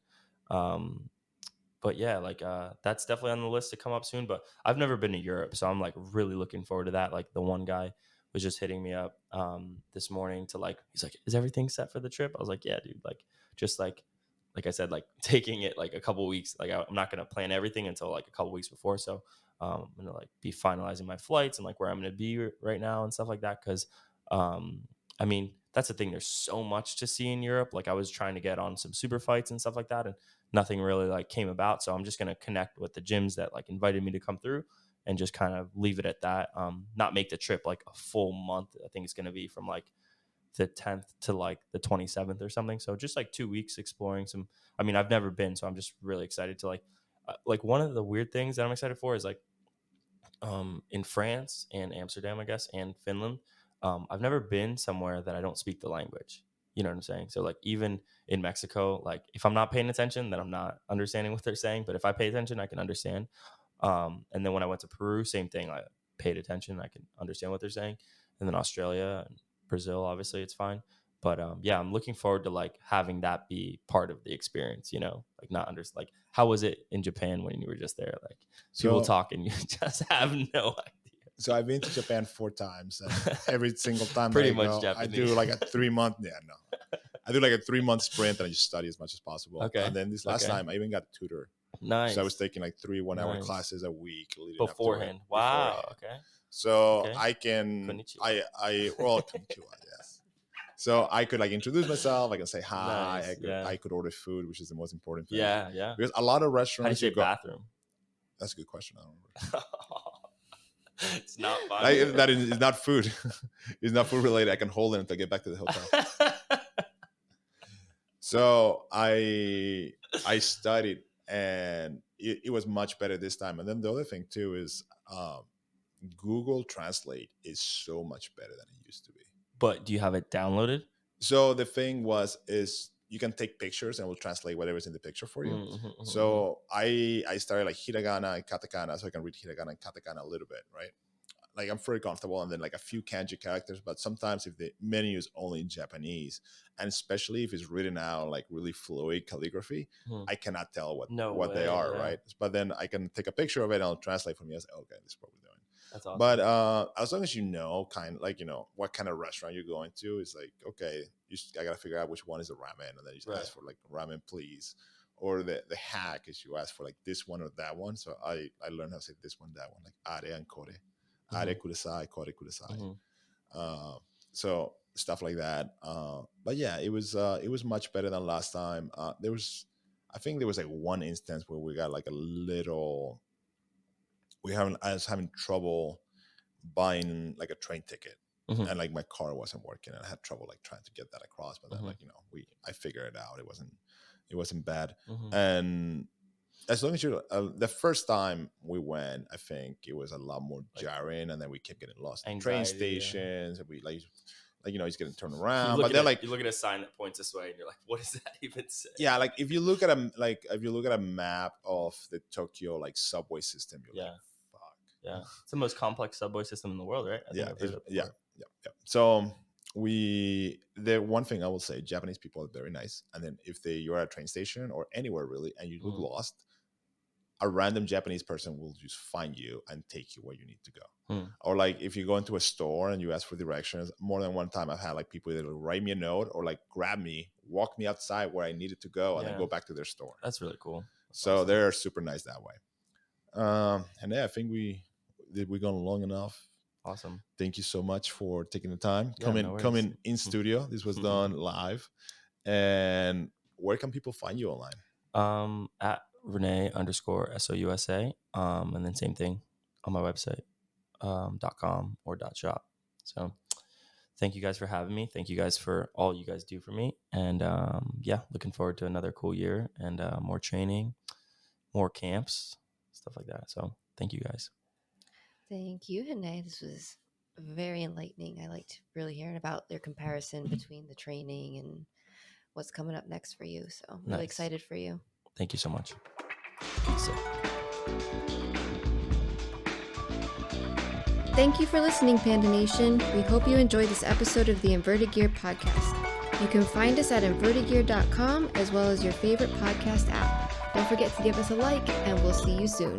Um, but yeah, like that's definitely on the list to come up soon. But I've never been to Europe, so I'm like really looking forward to that. Like the one guy was just hitting me up this morning to like, he's like, is everything set for the trip? I was like, yeah, dude. Like just like I said, like taking it like a couple weeks. Like I'm not gonna plan everything until like a couple weeks before. So I'm gonna like be finalizing my flights and like where I'm gonna be right now and stuff like that. Because um, I mean that's the thing. There's so much to see in Europe. Like I was trying to get on some super fights and stuff like that, and nothing really like came about. So I'm just gonna connect with the gyms that like invited me to come through and just kind of leave it at that. Not make the trip like a full month. I think it's gonna be from like the 10th to like the 27th or something. So just like 2 weeks exploring some. I mean, I've never been, so I'm just really excited to like one of the weird things that I'm excited for is like in France and Amsterdam, I guess, and Finland. I've never been somewhere that I don't speak the language. You know what I'm saying? So like even in Mexico, like if I'm not paying attention, then I'm not understanding what they're saying. But if I pay attention, I can understand. And then when I went to Peru, same thing. I paid attention, I can understand what they're saying. And then Australia and Brazil, obviously, it's fine. But yeah, I'm looking forward to like having that be part of the experience. You know, like not under like how was it in Japan when you were just there? Like people So talk and you just have no so I've been to Japan 4 times, and every single time that Pretty I much go, I do Japanese. like a 3 month. Yeah, no, I do like a 3 month sprint, and I just study as much as possible. Okay. And then this last Okay. time, I even got a tutor. Nice. So I was taking like 3 1 hour Nice. classes a week leading beforehand. up to it. Wow. Beforehand. Okay. So Okay. I can, Konnichiwa. well, konnichiwa, yes. So I could like introduce myself. I can say hi. Nice. I could order food, which is the most important thing. Yeah. Yeah. Because a lot of How do you restaurants say you go. bathroom? That's a good question. I don't remember. It's not fun. That is not food. It's not food related. I can hold it until I get back to the hotel. So I studied, and it was much better this time. And then the other thing too is Google Translate is so much better than it used to be. But do you have it downloaded? So the thing is you can take pictures and it will translate whatever's in the picture for you. Mm-hmm. So I started like hiragana and katakana, so I can read hiragana and katakana a little bit, right? Like I'm pretty comfortable, and then like a few kanji characters. But sometimes if the menu is only in Japanese, and especially if it's written out like really fluid calligraphy, I cannot tell what they are, yeah. right? But then I can take a picture of it and I'll translate for me. I say, okay, this is what we're doing. That's awesome. But as long as you know, what kind of restaurant you're going to, it's like, okay, I gotta figure out which one is the ramen, and then you just ask for like ramen, please. Or the hack is you ask for like this one or that one. So I learned how to say this one, that one, like are and kore. Are kudasai, kore kudasai. So stuff like that. But yeah, it was much better than last time. I think there was like one instance where we got like a little. I was having trouble buying like a train ticket, and like my car wasn't working, and I had trouble like trying to get that across. But then like I figured it out. It wasn't bad, and as long as you the first time we went, I think it was a lot more jarring, and then we kept getting lost in train stations, and we like he's getting turned around, but then like you look at a sign that points this way, and you're like, what does that even say? Yeah, like if you look at a map of the Tokyo like subway system, you're like, fuck. Yeah, it's the most complex subway system in the world, right? Yeah. So the one thing I will say, Japanese people are very nice, and then if you're at a train station or anywhere really, and you look lost, a random Japanese person will just find you and take you where you need to go. Or like if you go into a store and you ask for directions, more than one time I've had like people either write me a note or like grab me, walk me outside where I needed to go, and then go back to their store. That's really cool. So awesome. They're super nice that way. And yeah, I think we've gone long enough. Awesome. Thank you so much for taking the time. Coming in studio. This was done live. And where can people find you online? At Rene_SOUSA. And then same thing on my website, .com or .shop. So thank you guys for having me. Thank you guys for all you guys do for me. And yeah, looking forward to another cool year and more training, more camps, stuff like that. So thank you guys. Thank you, Hene. This was very enlightening. I liked really hearing about their comparison between the training and what's coming up next for you. So I'm really Nice. excited for you. Thank you so much. Peace. Thank you for listening, Panda Nation. We hope you enjoyed this episode of the Inverted Gear podcast. You can find us at invertedgear.com as well as your favorite podcast app. Don't forget to give us a like, and we'll see you soon.